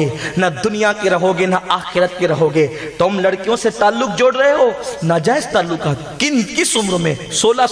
رہوگے، نہ دنیا کے رہوگے نہ آخرت کے رہوگے۔ تم لڑکیوں سے تعلق جوڑ رہے ہو، ناجائز تعلقات کس عمر میں؟ 16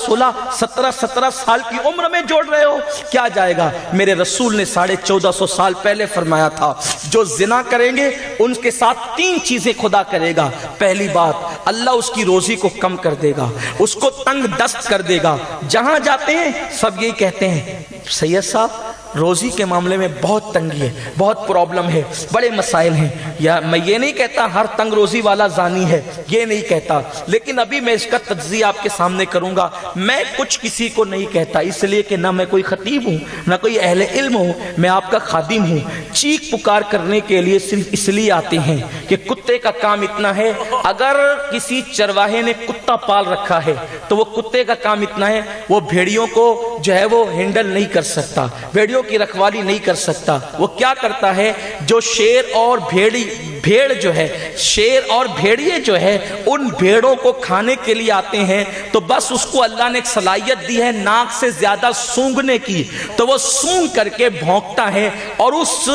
17 سال کی عمر میں جوڑ رہے ہو، کیا جائے گا؟ میرے رسول نے 1450 سال پہلے فرمایا تھا جو زنا کریں گے ان کے ساتھ 3 چیزیں خدا کرے گا۔ پہلی بات، اللہ اس کی روزی کو کم کر دے گا، اس کو تنگ دست کر دے گا۔ جہاں جاتے ہیں سب یہی کہتے ہیں سید صاحب روزی کے معاملے میں بہت تنگی ہے، بہت پرابلم ہے، بڑے مسائل ہیں۔ یا میں یہ نہیں کہتا ہر تنگ روزی والا زانی ہے، یہ نہیں کہتا، لیکن ابھی میں اس کا تجزیہ آپ کے سامنے کروں گا۔ میں کچھ کسی کو نہیں کہتا، اس لیے کہ نہ میں کوئی خطیب ہوں نہ کوئی اہل علم ہوں، میں آپ کا خادم ہوں۔ چیخ پکار کرنے کے لیے صرف اس لیے آتے ہیں کہ کتے کا کام اتنا ہے، اگر کسی چرواہے نے کتا پال رکھا ہے تو وہ کتے کا کام اتنا ہے، وہ بھیڑیوں کو جو ہے وہ ہینڈل نہیں کر سکتا، بھیڑیوں کی رکھوالی نہیں کر سکتا۔ وہ کیا کرتا ہے؟ جو شیر اور بھیڑ جو ہے، شیر اور بھیڑیے جو ہے ان بھیڑوں کو کھانے کے لیے آتے ہیں تو بس اس کو اللہ نے ایک صلاحیت دی ہے ناک سے زیادہ سونگنے کی، تو وہ سونگ کر کے بھونکتا ہے اور اس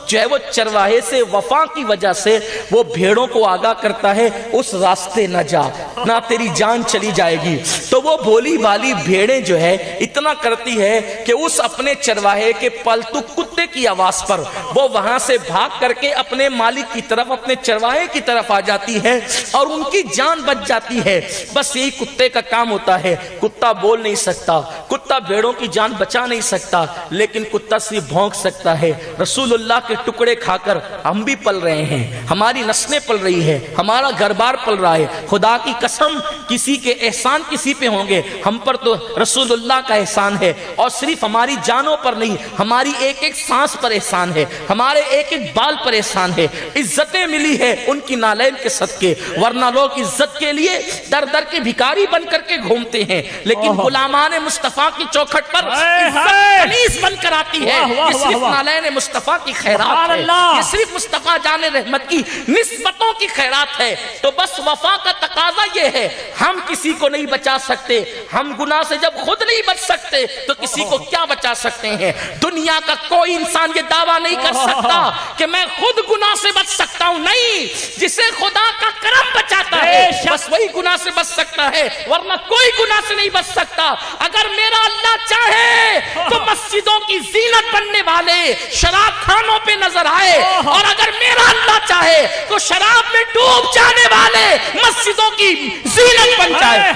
جو ہے وہ چرواہے سے وفا کی وجہ سے وہ بھیڑوں کو آگاہ کرتا ہے اس راستے نہ جا، نہ تیری جان چلی جائے گی۔ تو وہ بولی والی بھیڑیں جو ہے اتنا کرتی ہے کہ اس اپنے چرواہے کے پالتو کتے کی آواز پر وہ وہاں سے بھاگ کر کے اپنے مالک کی طرف، اپنے چرواہے کی طرف آ جاتی ہے اور ان کی جان بچ جاتی ہے۔ بس یہی کتے کا کام ہوتا ہے۔ کتا بول نہیں سکتا، کتا بھیڑوں کی جان بچا نہیں سکتا، لیکن کتا صرف بھونک سکتا ہے۔ رسول اللہ کے ٹکڑے کھا کر ہم بھی پل رہے ہیں، ہماری نسلیں پل رہی ہے، ہمارا گھر بار پل رہا ہے۔ خدا کی قسم کسی کے احسان کسی پہ ہوں گے، ہم پر تو رسول اللہ کا احسان ہے، اور صرف ہماری جانوں پر نہیں، ہماری ایک ایک سانس پر احسان ہے، ہمارے ایک ایک بال پر احسان ہے۔ عزتیں ملی ہے ان کی نالین کے صدقے، ورنہ لوگ عزت کے لیے در در کے بھکاری بن کر کے گھومتے ہیں، لیکن غلامان مصطفیٰ کی چوکھٹ پر عزت کنیز بن کر آتی ہے۔ یہ صرف نالین مصطفیٰ کی خیرات ہے، یہ صرف مصطفیٰ جان رحمت کی نسبتوں کی خیرات ہے۔ تو بس وفا کا تقاضا یہ ہے، ہم کسی کو نہیں بچا سکتے، ہم گناہ سے جب خود نہیں بچ سکتے تو کسی کو کیا بچا سکتے ہیں؟ دنیا کا کوئی انسان یہ دعویٰ نہیں کر سکتا کہ میں خود گناہ سے بچ سکتا ہوں، نہیں، جسے خدا کا کرم بچاتا ہے بس وہی گناہ سے بچ سکتا ہے، ورنہ کوئی گناہ سے نہیں بچ سکتا۔ اگر میرا اللہ چاہے تو مسجدوں کی زینت بننے والے شراب خانوں پہ نظر آئے، اور اگر میرا اللہ چاہے تو شراب میں ڈوب جانے والے مسجدوں کی زینت بن جائے۔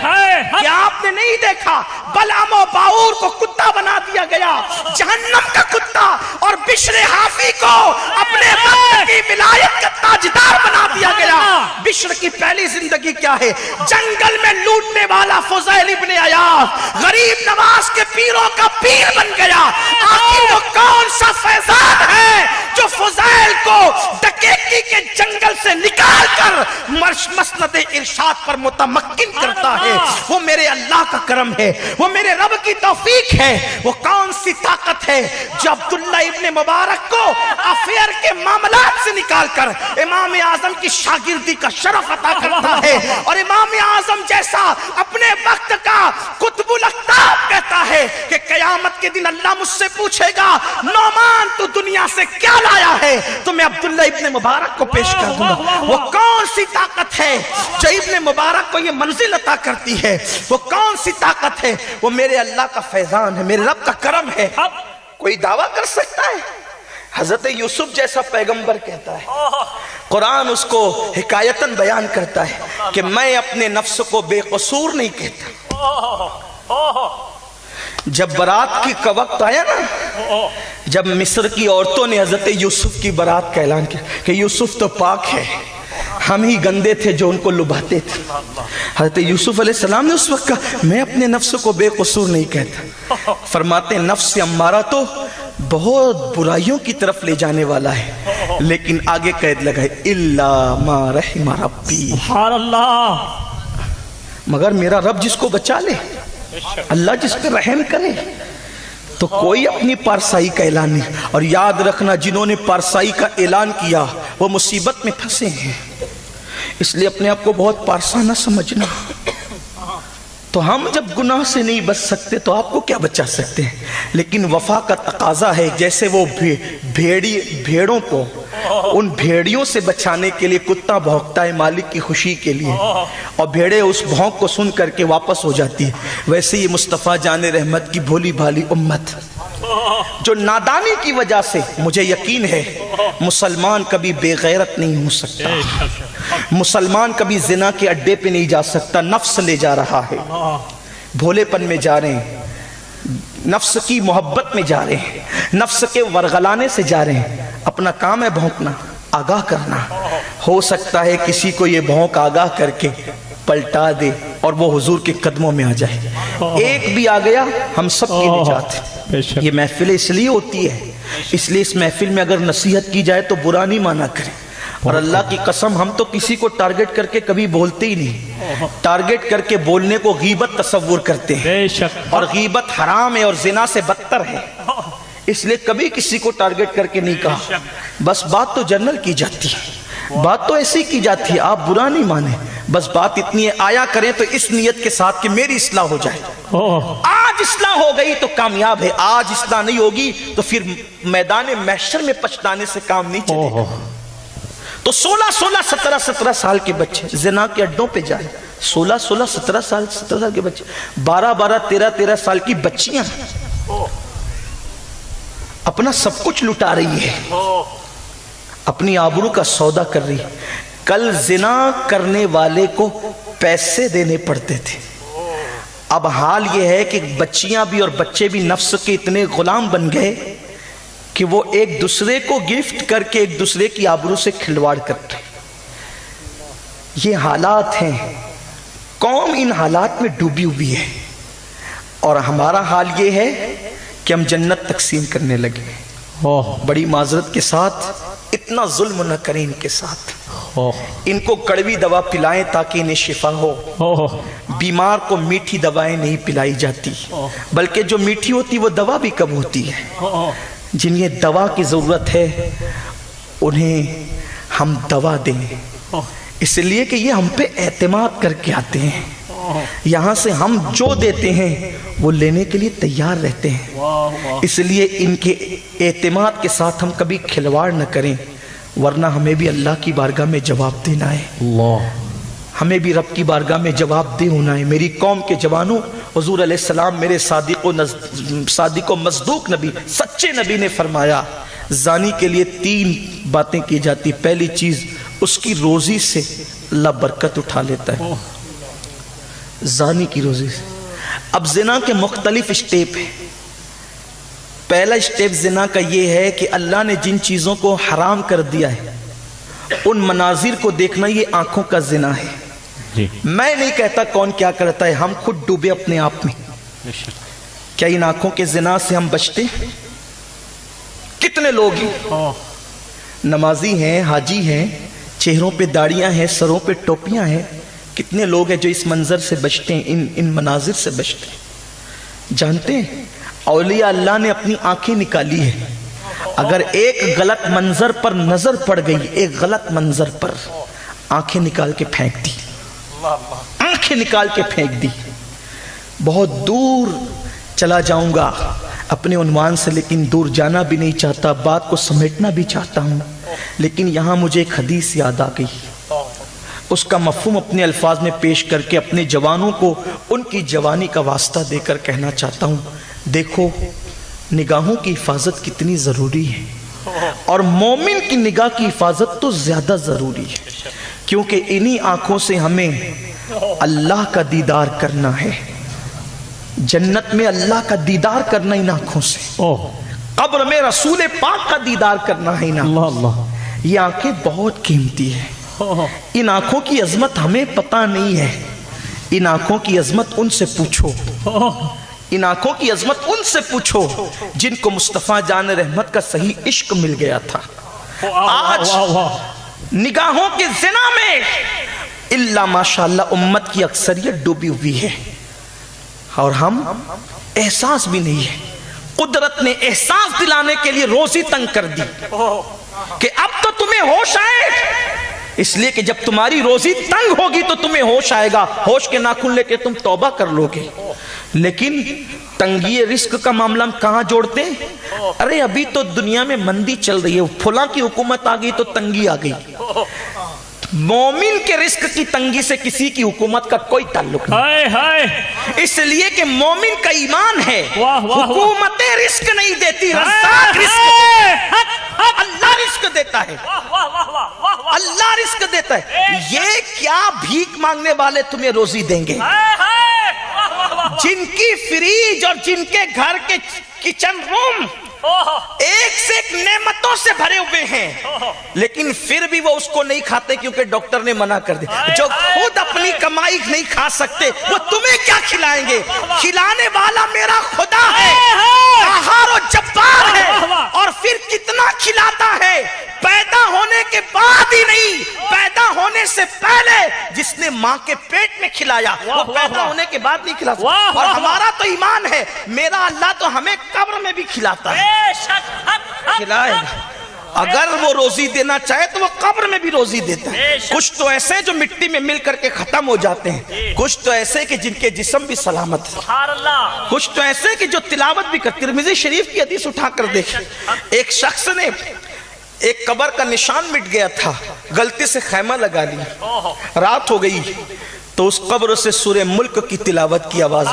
کیا آپ نے نہیں دیکھا بلعام و باعور کو کتا بنا دیا گیا، جہنم کا کتا، اور بشر حافی کو اپنے وقت کی ولایت کا تاجدار بنا دیا گیا۔ بشر کی پہلی زندگی کیا ہے؟ جنگل میں لوٹنے والا فضیل ابن عیاض غریب نواز کے پیروں کا پیر بن گیا۔ آخر وہ کون سا فیضان ہے جو فضیل کو ڈکیتی کے جنگل سے نکال کر مسند ارشاد پر متمکن کرتا ہے؟ وہ میرے اللہ کا کرم ہے، وہ میرے رب کی توفیق ہے۔ وہ کون سی طاقت ہے جو عبداللہ ابن مبارک کو افیئر کے معاملات سے نکال کر امام اعظم کی شاگردی کا شرف عطا کرتا ہے؟ اور امام اعظم جیسا اپنے وقت کا قطب الاقطاب کہتا ہے کہ قیامت کے دن اللہ مجھ سے پوچھے گا نعمان تو دنیا سے کیا لایا ہے، تو میں عبداللہ ابن مبارک کو پیش کر دوں گا۔ وہ کون سی طاقت ہے جو ابن مبارک کو یہ منزل عطا کرتی ہے؟ وہ کون سی طاقت ہے؟ وہ میرے اللہ کا فیضان ہے، میرے رب کا کرم ہے۔ کوئی دعویٰ کر سکتا ہے؟ حضرت یوسف جیسا پیغمبر کہتا ہے، قرآن اس کو حکایتاً بیان کرتا ہے کہ میں اپنے نفس کو بے قصور نہیں کہتا۔ جب برات کی کا وقت آیا نا، جب مصر کی عورتوں نے حضرت یوسف کی برات کا اعلان کیا کہ یوسف تو پاک ہے، ہم ہی گندے تھے جو ان کو لبھاتے تھے، حضرت یوسف علیہ السلام نے اس وقت کہا میں اپنے نفس کو بے قصور نہیں کہتا۔ فرماتے ہیں نفس امارہ تو بہت برائیوں کی طرف لے جانے والا ہے، لیکن آگے قید لگائے الا ما رحم ربی، سبحان اللہ، مگر میرا رب جس کو بچا لے، اللہ جس پہ رحم کرے، تو کوئی اپنی پارسائی کا اعلان نہیں۔ اور یاد رکھنا جنہوں نے پارسائی کا اعلان کیا وہ مصیبت میں پھنسے ہیں، اس لیے اپنے آپ کو بہت پارسا نہ سمجھنا۔ تو ہم جب گناہ سے نہیں بچ سکتے تو آپ کو کیا بچا سکتے ہیں؟ لیکن وفا کا تقاضا ہے، جیسے وہ بھیڑوں کو उन भेड़ियों से बचाने के लिए कुत्ता भौंकता है मालिक की खुशी के लिए, और भेड़े उस भौंक को सुन करके वापस हो जाती है। वैसे ये मुस्तफ़ा जान रहमत की भोली भाली उम्मत जो नादानी की वजह से, मुझे यकीन है मुसलमान कभी बेगैरत नहीं हो सकता, मुसलमान कभी जिना के अड्डे पे नहीं जा सकता। नफ्स ले जा रहा है, भोलेपन में जा रहे हैं, नफ्स की मोहब्बत में जा रहे हैं, नफ्स के वरगलाने से जा रहे हैं। अपना काम है भौंकना, आगाह करना। हो सकता है किसी को ये भौंक आगाह करके पलटा दे और वो हुजूर के कदमों में आ जाए। एक भी आ गया हम सब की निजात है। ये महफिल इसलिए होती है, इसलिए इस महफिल में अगर नसीहत की जाए तो बुरा नहीं माना करें। और अल्लाह की कसम हम तो किसी को टारगेट करके कभी बोलते ही नहीं, टारगेट करके बोलने को गीबत तसव्वुर करते हैं, और गीबत हराम है और जिना से बदतर है, इसलिए कभी किसी को टारगेट करके नहीं कहा। बस बात तो जनरल की जाती है, बात तो ऐसी की जाती है, आप बुरा नहीं माने, बस बात इतनी है आया करें तो इस नियत के साथ कि मेरी इस्लाह हो जाए। आज इस्लाह हो गई तो कामयाब है, आज इस्लाह नहीं होगी तो फिर मैदान महशर में पछताने से काम नहीं चलेगा। तो 16-16, 17-17 साल के बच्चे जिना के अड्डों पे जाए, 16-16, 17 साल के बच्चे, 12-12, 13-13 साल की बच्चियां अपना सब कुछ लुटा रही है, अपनी आबरू का सौदा कर रही है। कल जिना करने वाले को पैसे देने पड़ते थे, अब हाल यह है कि बच्चियां भी और बच्चे भी नफ्स के इतने गुलाम बन गए कि वो एक दूसरे को गिफ्ट करके एक दूसरे की आबरू से खिलवाड़ करते। ये हालात हैं, कौम इन हालात में डूबी हुई है, और हमारा हाल ये है कि हम जन्नत तकसीम करने लगे। बड़ी माजरत के साथ, इतना जुल्म न करें इनके साथ, इनको कड़वी दवा पिलाएं ताकि इन्हें शिफा हो। बीमार को मीठी दवाएं नहीं पिलाई जाती, बल्कि जो मीठी होती वो दवा भी कब होती है। जिन्हें दवा की जरूरत है उन्हें हम दवा दें, इसलिए कि ये हम पे एतमाद करके आते हैं, यहाँ से हम जो देते हैं वो लेने के लिए तैयार रहते हैं। इसलिए इनके एतमाद के साथ हम कभी खिलवाड़ न करें, वरना हमें भी अल्लाह की बारगाह में जवाब देना है, हमें भी रब की बारगाह में जवाब दे होना है। मेरी कौम के जवानों, हुजूर अलैहिस्सलाम मेरे सादिको मज़दूक नबी, सच्चे नबी ने फरमाया जानी के लिए 3 बातें की जाती। पहली चीज उसकी रोजी से अल्लाह बरकत उठा लेता है, जानी की रोजी से। अब जिना के मुख्तलिफ स्टेप है। पहला स्टेप जिना का ये है कि अल्लाह ने जिन चीजों को हराम कर दिया है उन मनाजिर को देखना, ये आंखों का जिना है जी। मैं नहीं कहता कौन क्या करता है, हम खुद डूबे अपने आप में। क्या इन आंखों के जिना से हम बचते? कितने लोग हैं, नमाजी हैं, हाजी हैं, चेहरों पे दाढ़ियां हैं, सरों पे टोपियां हैं, कितने लोग हैं जो इस मंजर से बचते हैं, इन मनाजिर से बचते हैं। जानते हैं औलिया अल्लाह ने अपनी आंखें निकाली है, अगर एक गलत मंजर पर नजर पड़ गई, एक गलत मंजर पर आंखें निकाल के फेंक दी, आंखें निकाल के फेंक दी। बहुत दूर चला जाऊंगा अपने उन्वान से, लेकिन दूर जाना भी नहीं चाहता, बात को समेटना भी चाहता हूं, लेकिन यहां मुझे एक हदीस याद आ गई, उसका मफहूम अपने अल्फाज में पेश करके अपने जवानों को उनकी जवानी का वास्ता देकर कहना चाहता हूं। देखो निगाहों की हिफाजत कितनी ज़रूरी है, और मोमिन की निगाह की हिफाजत तो ज़्यादा ज़रूरी है, क्योंकि इन्हीं आँखों से हमें अल्लाह का दीदार करना है। जन्नत में अल्लाह का दीदार करना इन आँखों से, कब्र में रसूल पाक का दीदार करना है इन आँखों से। ये आँखें बहुत कीमती है, इन आँखों की अजमत हमें पता नहीं है। इन आँखों की अजमत उनसे पूछो, इन आंखों की अजमत उनसे पूछो जिनको मुस्तफा जान रहमत का सही इश्क मिल गया था। आज निगाहों के जिना में इल्ला माशाअल्लाह उम्मत की अक्सरियत डूबी हुई है, और हम एहसास भी नहीं है। कुदरत ने एहसास दिलाने के लिए रोजी तंग कर दी कि अब तो तुम्हें होश आए, इसलिए कि जब तुम्हारी रोजी तंग होगी तो तुम्हें होश आएगा, होश के नाखून लेके तुम तौबा कर लोगे। लेकिन तंगी रिस्क का मामला हम कहां जोड़ते हैं? अरे अभी तो दुनिया में मंदी चल रही है, फुला की हुकूमत आ गई तो तंगी आ गई। मोमिन के रिस्क की तंगी से किसी की हुकूमत का कोई ताल्लुक नहीं, इसलिए कि मोमिन का ईमान है। हुकूमतें रिस्क नहीं देती, रज़्ज़ाक़ रिस्क देता है, अल्लाह रिस्क देता है, अल्लाह रिस्क देता है। ये क्या भीख मांगने वाले तुम्हें रोजी देंगे? जिनकी फ्रिज और जिनके घर के किचन रूम एक से एक नेमतों से भरे हुए हैं, लेकिन फिर भी वो उसको नहीं खाते क्योंकि डॉक्टर ने मना कर दिया। जो खुद अपनी कमाई नहीं खा सकते वो तुम्हें क्या खिलाएंगे? खिलाने वाला मेरा खुदा है, कहार और जब्बार है। और फिर कितना खिलाता है, पैदा होने के बाद ही नहीं, पैदा होने से पहले जिसने माँ के पेट में खिलाया वो पैदा होने के बाद नहीं खिला सकता। और हमारा तो ईमान है, मेरा अल्लाह तो हमें कब्र में भी खिलाता है, खिलाए। अगर वो रोजी देना चाहे तो वो कब्र में भी रोजी देता है। कुछ तो ऐसे जो मिट्टी में मिल करके खत्म हो जाते हैं, कुछ तो ऐसे कि जिनके जिस्म भी सलामत है, कुछ तो ऐसे कि जो तिलावत भी करते। तिरमिज़ी शरीफ की हदीस उठाकर देखें, एक शख्स ने एक कब्र का निशान मिट गया था, गलती से खैमा लगा लिया, रात हो गई तो उस कब्र से सूरे मुल्क की तिलावत की आवाज,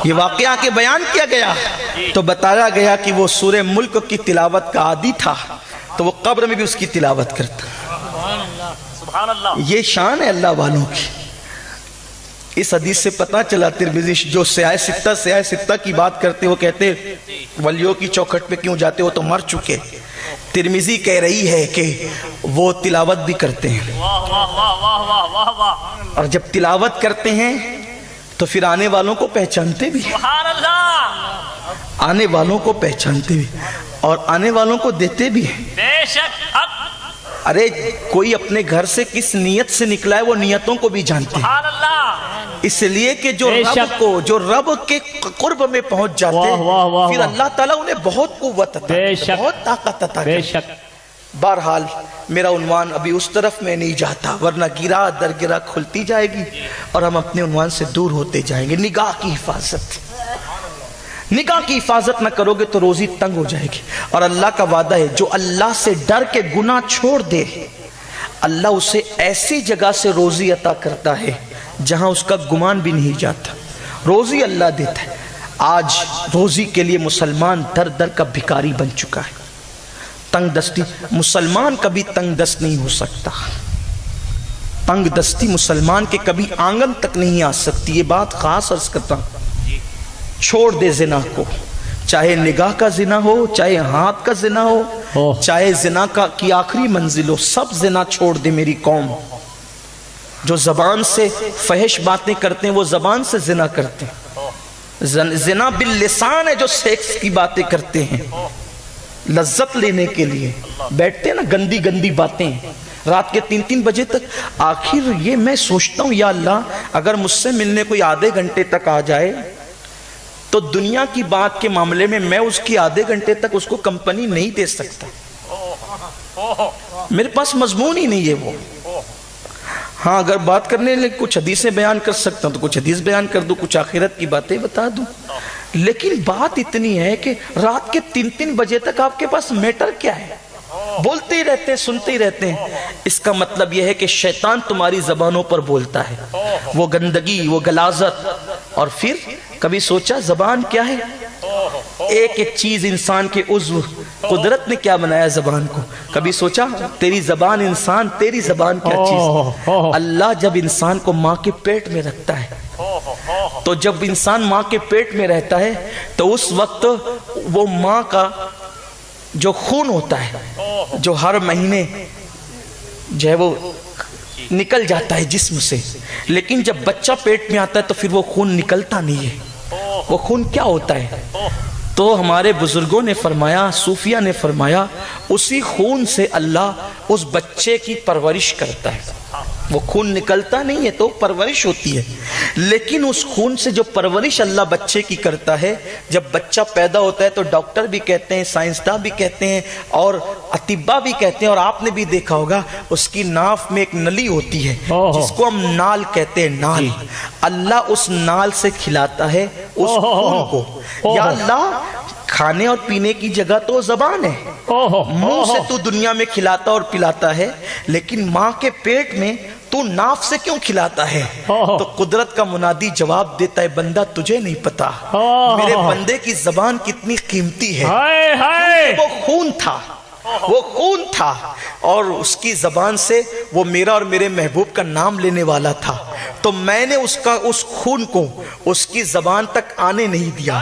ये वाकया के बयान किया गया तो बताया गया कि वो सूरे मुल्क की तिलावत का आदी था, तो वो कब्र में भी उसकी तिलावत करता। ये शान है अल्लाह वालों की। इस हदीस से पता चला, तिरमिज़ी जो स्याह सित्ता की बात करते वो कहते वलियों की चौखट पे क्यों जाते हो तो मर चुके। तिरमिज़ी कह रही है कि वो तिलावत भी करते हैं, और जब तिलावत करते हैं तो फिर आने वालों को पहचानते भी, आने वालों को पहचानते भी और आने वालों को देते भी। अरे कोई अपने घर से किस नियत से निकला है वो नियतों को भी जानते हैं, इसलिए कि जो रब के कुर्ब में पहुंच जाते हैं फिर अल्लाह ताला उन्हें बहुत कुव्वत अता करता है, बहुत ताकत अता करता है। बहरहाल मेरा उन्वान अभी उस तरफ में नहीं जाता, वरना गिरा दर गिरा खुलती जाएगी और हम अपने उन्वान से दूर होते जाएंगे। निगाह की हिफाजत, निगाह की हिफाजत न करोगे तो रोजी तंग हो जाएगी। और अल्लाह का वादा है, जो अल्लाह से डर के गुनाह छोड़ दे, अल्लाह उसे ऐसी जगह से रोजी अता करता है जहां उसका गुमान भी नहीं जाता। रोजी अल्लाह देता है। आज रोजी के लिए मुसलमान दर दर का भिखारी बन चुका है। तंग दस्ती, मुसलमान कभी तंग दस्त नहीं हो सकता। तंग दस्ती मुसलमान के कभी आंगन तक नहीं आ सकती। ये बात खास अर्ज करता हूं। छोड़ दे जिना को, चाहे निगाह का जिना हो, चाहे हाथ का जिना हो, चाहे जिना का की आखिरी मंजिल हो, सब जिना छोड़ दे मेरी कौम। जो जबान से फहिश बातें करते हैं वो जबान से जिना करते हैं। जिना बिल लिसान है, जो सेक्स की बातें करते हैं लज्जत लेने के लिए, बैठते हैं ना गंदी गंदी बातें रात के 3-3 बजे तक। आखिर ये मैं सोचता हूँ, या अल्लाह, अगर मुझसे मिलने कोई आधे घंटे तक आ जाए तो दुनिया की बात के मामले में मैं उसकी आधे घंटे तक उसको कंपनी नहीं दे सकता, मेरे पास मजमून ही नहीं है वो। हाँ, अगर बात करने लिए कुछ हदीसें बयान कर सकता हूँ तो कुछ हदीस बयान कर दूं, कुछ आखिरत की बातें बता दूं, लेकिन बात इतनी है कि रात के 3-3 बजे तक आपके पास मैटर क्या है? बोलते ही रहते हैं, सुनते ही रहते हैं। इसका मतलब यह है कि शैतान तुम्हारी जबानों पर बोलता है, वो गंदगी, वो गलाजत। और फिर कभी सोचा जबान क्या है? एक एक चीज इंसान के उज़्व, कुदरत ने क्या बनाया जबान को? कभी सोचा तेरी जबान इंसान, तेरी जबान क्या चीज? अल्लाह जब इंसान को माँ के पेट में रखता है, तो जब इंसान माँ के पेट में रहता है तो उस वक्त वो माँ का जो खून होता है, जो हर महीने जो है वो निकल जाता है जिस्म से, लेकिन जब बच्चा पेट में आता है तो फिर वो खून निकलता नहीं है। वो खून क्या होता है? तो हमारे बुजुर्गों ने फरमाया, सूफिया ने फरमाया, उसी खून से अल्लाह उस बच्चे की परवरिश करता है। वो खून निकलता नहीं है तो परवरिश होती है, लेकिन उस खून से जो परवरिश अल्लाह बच्चे की करता है, जब बच्चा पैदा होता है तो डॉक्टर भी कहते हैं, साइंसदान भी कहते हैं और अतिब्बा भी कहते हैं, और आपने भी देखा होगा उसकी नाफ में एक नली होती है जिसको हम नाल कहते हैं, नाल। अल्लाह उस नाल से खिलाता है उस खून को। या अल्लाह, کھانے اور پینے کی جگہ تو زبان ہے. منہ سے تو دنیا میں کھلاتا اور پلاتا ہے, لیکن ماں کے پیٹ میں تو ناف سے کیوں کھلاتا ہے؟ تو قدرت کا منادی جواب دیتا ہے, بندہ تجھے نہیں پتا میرے بندے کی زبان کتنی قیمتی ہے. وہ خون تھا, وہ خون تھا, اور اس کی زبان سے وہ میرا اور میرے محبوب کا نام لینے والا تھا. تو میں نے اس خون کو اس کی زبان تک آنے نہیں دیا.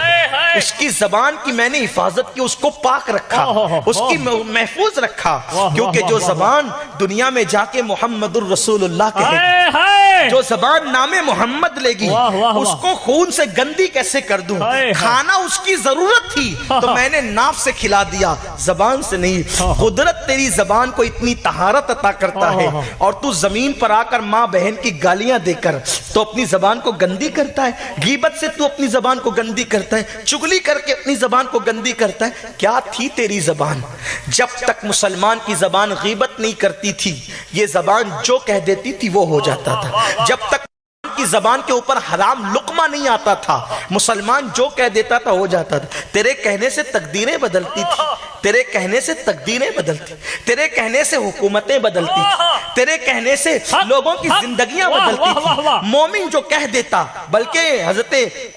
اس کی زبان کی میں نے حفاظت کی, اس کو پاک رکھا, اس کی محفوظ رکھا, کیونکہ جو زبان دنیا میں جا کے محمد الرسول اللہ کہے گی, جو زبان نام محمد لے گی, اس کو خون سے گندی کیسے کر دوں؟ کھانا اس کی ضرورت تھی تو میں نے ناف سے کھلا دیا, زبان سے نہیں. قدرت تیری زبان کو اتنی طہارت عطا کرتا ہے, اور تو زمین پر آ کر ماں بہن کی گالیاں دے کر تو اپنی زبان کو گندی کرتا ہے. غیبت سے تو اپنی زبان کو گندی کرتا ہے, چگلی کر کے اپنی زبان کو گندی کرتا ہے. کیا تھی تیری زبان؟ جب تک مسلمان کی زبان غیبت نہیں کرتی تھی, یہ زبان جو کہہ دیتی تھی وہ ہو جاتا تھا. جب تک کی زبان کے اوپر حرام لقمہ نہیں آتا تھا, مسلمان جو کہہ دیتا تھا ہو جاتا تھا. تیرے کہنے سے تقدیریں بدلتی تھی, تیرے کہنے سے تقدیریں بدلتی, تیرے کہنے سے حکومتیں بدلتی تھی, تیرے کہنے سے لوگوں کی زندگیاں بدلتی تھی. مومن جو کہہ دیتا, بلکہ حضرت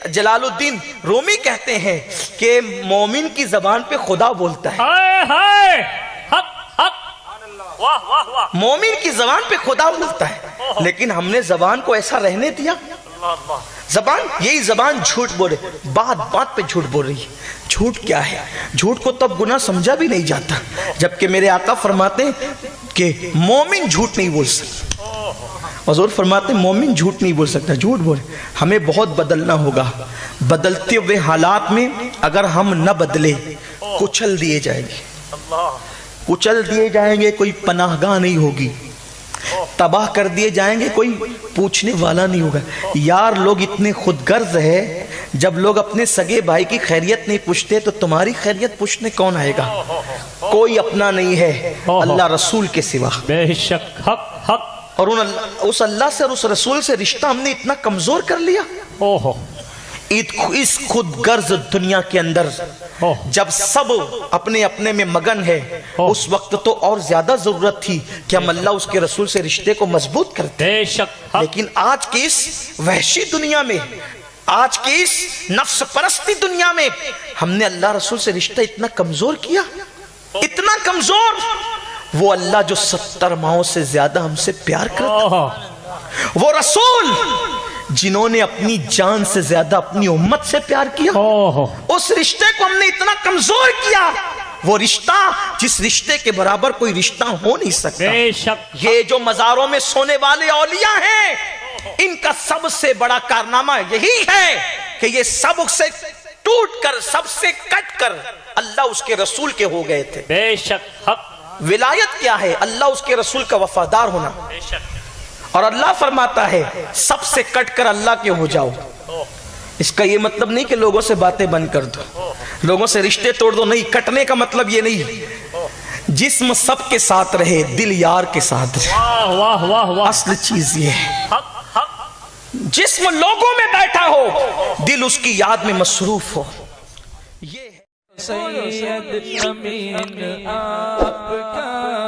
جلال الدین رومی کہتے ہیں کہ مومن کی زبان پہ خدا بولتا ہے, مومن کی زبان پہ خدا بولتا ہے. لیکن ہم نے زبان کو ایسا رہنے دیا. زبان, یہی زبان جھوٹ بولے, بات بات پہ جھوٹ بول رہی ہے. جھوٹ کیا ہے؟ جھوٹ کو تب گناہ سمجھا بھی نہیں جاتا, جبکہ میرے آقا فرماتے ہیں کہ مومن جھوٹ نہیں بول سکتا. حضور فرماتے ہیں مومن جھوٹ نہیں بول سکتا. جھوٹ بولے, ہمیں بہت بدلنا ہوگا. بدلتے ہوئے حالات میں اگر ہم نہ بدلے, کچل دیے جائیں گے, کچل دیے جائیں گے, کوئی پناہ گاہ نہیں ہوگی, تباہ کر دیے جائیں گے, کوئی پوچھنے والا نہیں ہوگا. یار لوگ اتنے خود غرض ہے, جب لوگ اپنے سگے بھائی کی خیریت نہیں پوچھتے تو تمہاری خیریت پوچھنے کون آئے گا؟ کوئی اپنا نہیں ہے اللہ رسول کے سوا. بے شک حق حق. اور اس اللہ سے اور اس رسول سے رشتہ ہم نے اتنا کمزور کر لیا. اس خود غرض دنیا کے اندر جب سب اپنے اپنے میں مگن ہے, اس وقت تو اور زیادہ ضرورت تھی کہ ہم اللہ اس کے رسول سے رشتے کو مضبوط کرتے. لیکن آج کی اس وحشی دنیا میں, آج کی اس نفس پرستی دنیا میں, ہم نے اللہ رسول سے رشتہ اتنا کمزور کیا, اتنا کمزور. وہ اللہ جو 70 ماہوں سے زیادہ ہم سے پیار کرتا, وہ رسول جنہوں نے اپنی جان سے زیادہ اپنی امت سے پیار کیا, اس رشتے کو ہم نے اتنا کمزور کیا. وہ رشتہ جس رشتے کے برابر کوئی رشتہ ہو نہیں سکتا. یہ جو مزاروں میں سونے والے اولیاء ہیں, ان کا سب سے بڑا کارنامہ یہی ہے کہ یہ سب سے ٹوٹ کر, سب سے کٹ کر اللہ اس کے رسول کے ہو گئے تھے. بے شک حق. ولایت کیا ہے؟ اللہ اس کے رسول کا وفادار ہونا. اور اللہ فرماتا ہے سب سے کٹ کر اللہ کے ہو جاؤ. اس کا یہ مطلب نہیں کہ لوگوں سے باتیں بند کر دو, لوگوں سے رشتے توڑ دو, نہیں. کٹنے کا مطلب یہ نہیں, جسم سب کے ساتھ رہے, دل یار کے ساتھ رہے. اصل چیز یہ ہے, جسم لوگوں میں بیٹھا ہو, دل اس کی یاد میں مصروف ہو. یہ سید امین آپ کا